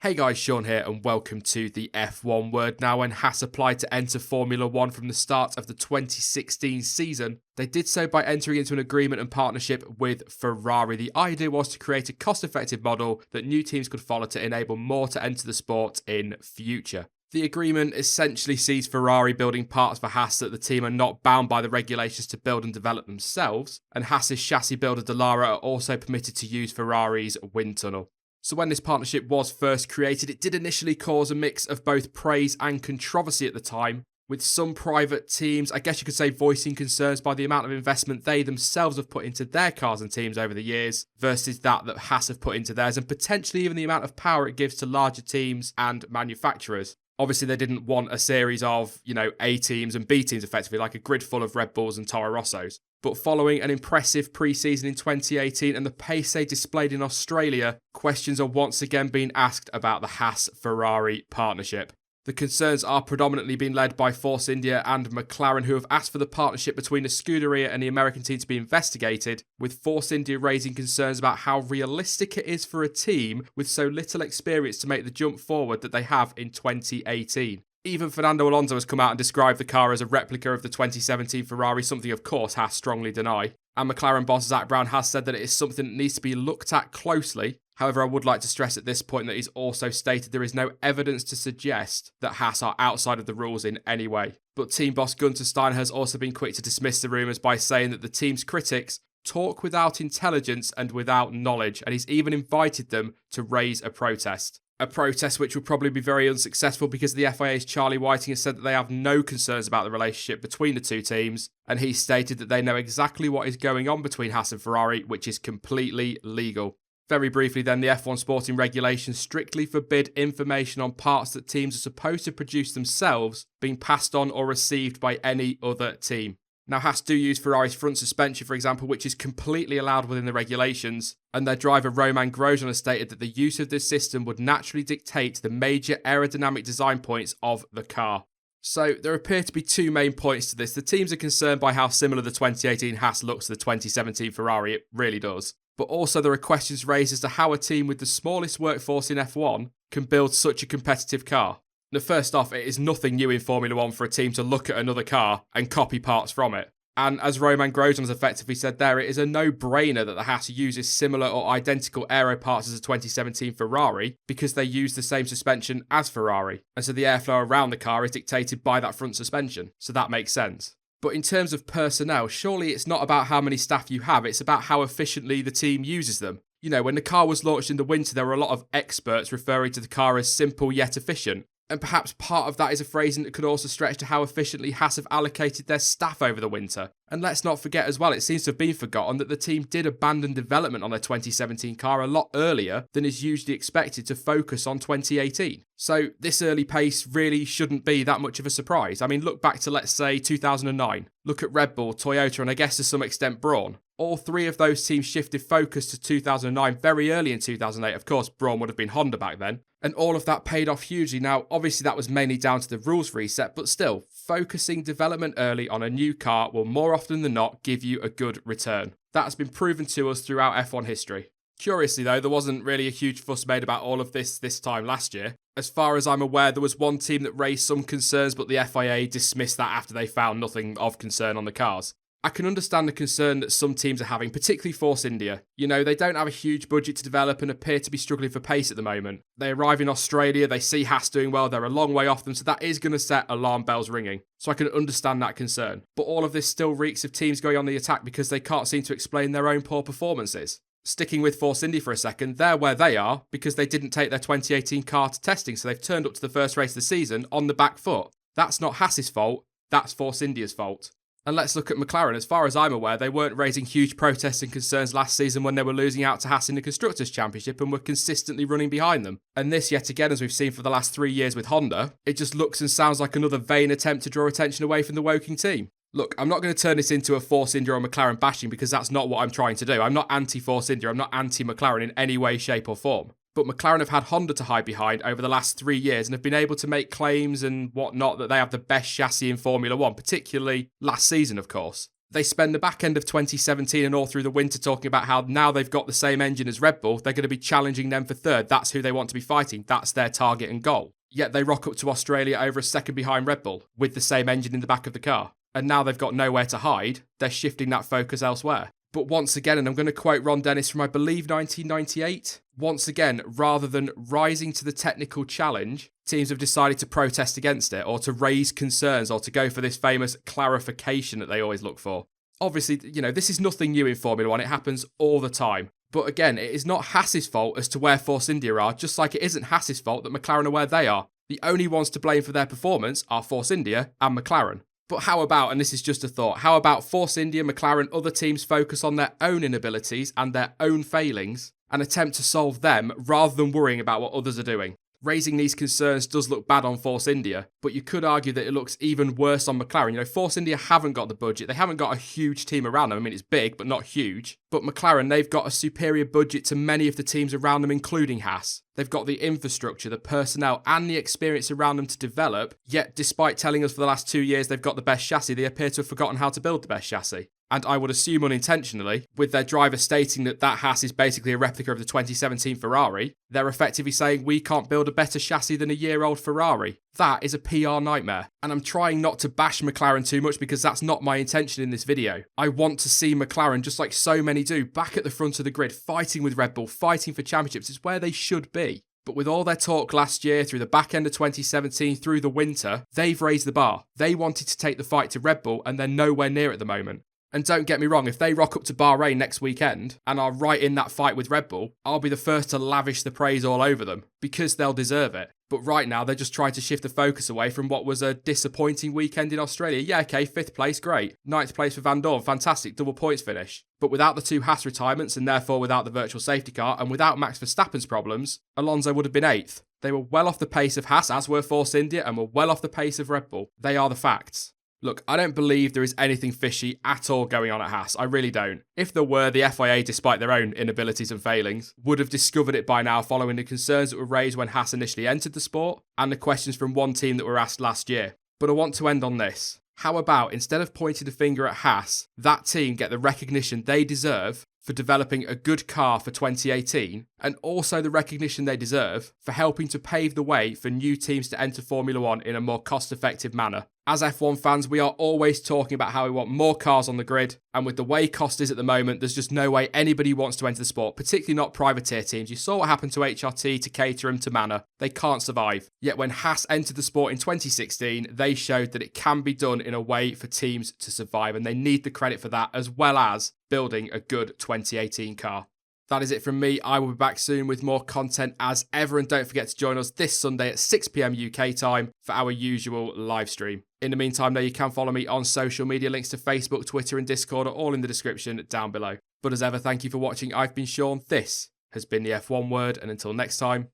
Hey guys, Sean here and welcome to the F1 Word. Now, when Haas applied to enter Formula 1 from the start of the 2016 season, they did so by entering into an agreement and partnership with Ferrari. The idea was to create a cost-effective model that new teams could follow to enable more to enter the sport in future. The agreement essentially sees Ferrari building parts for Haas that the team are not bound by the regulations to build and develop themselves, and Haas's chassis builder Dallara are also permitted to use Ferrari's wind tunnel. So when this partnership was first created, it did initially cause a mix of both praise and controversy at the time, with some private teams, I guess you could say, voicing concerns by the amount of investment they themselves have put into their cars and teams over the years versus that Haas have put into theirs, and potentially even the amount of power it gives to larger teams and manufacturers. Obviously, they didn't want a series of, A teams and B teams, effectively, like a grid full of Red Bulls and Toro Rossos. But following an impressive pre-season in 2018 and the pace they displayed in Australia, questions are once again being asked about the Haas-Ferrari partnership. The concerns are predominantly being led by Force India and McLaren, who have asked for the partnership between the Scuderia and the American team to be investigated, with Force India raising concerns about how realistic it is for a team with so little experience to make the jump forward that they have in 2018. Even Fernando Alonso has come out and described the car as a replica of the 2017 Ferrari, something of course Haas strongly deny. And McLaren boss Zak Brown has said that it is something that needs to be looked at closely. However, I would like to stress at this point that he's also stated there is no evidence to suggest that Haas are outside of the rules in any way. But team boss Gunther Steiner has also been quick to dismiss the rumours by saying that the team's critics talk without intelligence and without knowledge, and he's even invited them to raise a protest. A protest which will probably be very unsuccessful because the FIA's Charlie Whiting has said that they have no concerns about the relationship between the two teams, and he stated that they know exactly what is going on between Haas and Ferrari, which is completely legal. Very briefly then, the F1 sporting regulations strictly forbid information on parts that teams are supposed to produce themselves being passed on or received by any other team. Now, Haas do use Ferrari's front suspension, for example, which is completely allowed within the regulations, and their driver Romain Grosjean has stated that the use of this system would naturally dictate the major aerodynamic design points of the car. So there appear to be two main points to this. The teams are concerned by how similar the 2018 Haas looks to the 2017 Ferrari, it really does. But also there are questions raised as to how a team with the smallest workforce in F1 can build such a competitive car. Now, first off, it is nothing new in Formula 1 for a team to look at another car and copy parts from it. And as Romain Grosjean has effectively said there, it is a no-brainer that the Haas uses similar or identical aero parts as the 2017 Ferrari because they use the same suspension as Ferrari. And so the airflow around the car is dictated by that front suspension. So that makes sense. But in terms of personnel, surely it's not about how many staff you have, it's about how efficiently the team uses them. When the car was launched in the winter, there were a lot of experts referring to the car as simple yet efficient. And perhaps part of that is a phrasing that could also stretch to how efficiently Haas have allocated their staff over the winter. And let's not forget as well, it seems to have been forgotten that the team did abandon development on their 2017 car a lot earlier than is usually expected to focus on 2018. So this early pace really shouldn't be that much of a surprise. I mean, look back to, let's say, 2009. Look at Red Bull, Toyota, and I guess to some extent Brawn. All three of those teams shifted focus to 2009 very early in 2008. Of course, Brawn would have been Honda back then. And all of that paid off hugely. Now, obviously that was mainly down to the rules reset, but still, focusing development early on a new car will more often than not give you a good return. That has been proven to us throughout F1 history. Curiously though, there wasn't really a huge fuss made about all of this time last year. As far as I'm aware, there was one team that raised some concerns, but the FIA dismissed that after they found nothing of concern on the cars. I can understand the concern that some teams are having, particularly Force India. They don't have a huge budget to develop and appear to be struggling for pace at the moment. They arrive in Australia, they see Haas doing well, they're a long way off them, so that is going to set alarm bells ringing. So I can understand that concern. But all of this still reeks of teams going on the attack because they can't seem to explain their own poor performances. Sticking with Force India for a second, they're where they are because they didn't take their 2018 car to testing, so they've turned up to the first race of the season on the back foot. That's not Haas's fault, that's Force India's fault. And let's look at McLaren. As far as I'm aware, they weren't raising huge protests and concerns last season when they were losing out to Haas in the Constructors' Championship and were consistently running behind them. And this, yet again, as we've seen for the last 3 years with Honda, it just looks and sounds like another vain attempt to draw attention away from the Woking team. Look, I'm not going to turn this into a Force India or McLaren bashing because that's not what I'm trying to do. I'm not anti-Force India, I'm not anti-McLaren in any way, shape or form. But McLaren have had Honda to hide behind over the last 3 years and have been able to make claims and whatnot that they have the best chassis in Formula 1, particularly last season, of course. They spend the back end of 2017 and all through the winter talking about how now they've got the same engine as Red Bull, they're going to be challenging them for third. That's who they want to be fighting. That's their target and goal. Yet they rock up to Australia over a second behind Red Bull with the same engine in the back of the car. And now they've got nowhere to hide. They're shifting that focus elsewhere. But once again, and I'm going to quote Ron Dennis from I believe 1998, once again, rather than rising to the technical challenge, teams have decided to protest against it or to raise concerns or to go for this famous clarification that they always look for. Obviously, this is nothing new in Formula One. It happens all the time. But again, it is not Haas's fault as to where Force India are, just like it isn't Haas's fault that McLaren are where they are. The only ones to blame for their performance are Force India and McLaren. But how about, and this is just a thought, how about Force India, McLaren, other teams focus on their own inabilities and their own failings and attempt to solve them rather than worrying about what others are doing? Raising these concerns does look bad on Force India, but you could argue that it looks even worse on McLaren. Force India haven't got the budget. They haven't got a huge team around them. I mean, it's big, but not huge. But McLaren, they've got a superior budget to many of the teams around them, including Haas. They've got the infrastructure, the personnel, and the experience around them to develop, yet despite telling us for the last 2 years they've got the best chassis, they appear to have forgotten how to build the best chassis. And I would assume unintentionally, with their driver stating that Haas is basically a replica of the 2017 Ferrari, they're effectively saying we can't build a better chassis than a year-old Ferrari. That is a PR nightmare. And I'm trying not to bash McLaren too much because that's not my intention in this video. I want to see McLaren, just like so many do, back at the front of the grid, fighting with Red Bull, fighting for championships. It's where they should be. But with all their talk last year, through the back end of 2017, through the winter, they've raised the bar. They wanted to take the fight to Red Bull and they're nowhere near at the moment. And don't get me wrong, if they rock up to Bahrain next weekend and are right in that fight with Red Bull, I'll be the first to lavish the praise all over them because they'll deserve it. But right now, they're just trying to shift the focus away from what was a disappointing weekend in Australia. Yeah, okay, 5th place, great. 9th place for Van Dorn, fantastic, double points finish. But without the 2 Haas retirements and therefore without the virtual safety car and without Max Verstappen's problems, Alonso would have been 8th. They were well off the pace of Haas, as were Force India, and were well off the pace of Red Bull. They are the facts. Look, I don't believe there is anything fishy at all going on at Haas. I really don't. If there were, the FIA, despite their own inabilities and failings, would have discovered it by now following the concerns that were raised when Haas initially entered the sport and the questions from one team that were asked last year. But I want to end on this. How about, instead of pointing the finger at Haas, that team get the recognition they deserve for developing a good car for 2018, and also the recognition they deserve for helping to pave the way for new teams to enter Formula One in a more cost-effective manner. As F1 fans, we are always talking about how we want more cars on the grid, and with the way cost is at the moment, there's just no way anybody wants to enter the sport, particularly not privateer teams. You saw what happened to HRT, to Caterham, to Manor. They can't survive. Yet when Haas entered the sport in 2016, they showed that it can be done in a way for teams to survive, and they need the credit for that, as well as building a good 2018 car. That is it from me. I will be back soon with more content as ever, and don't forget to join us this Sunday at 6 p.m. UK time for our usual live stream. In the meantime, though, you can follow me on social media. Links to Facebook, Twitter and Discord are all in the description down below. But as ever, thank you for watching. I've been Sean. This has been the F1 Word, and until next time,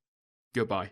goodbye.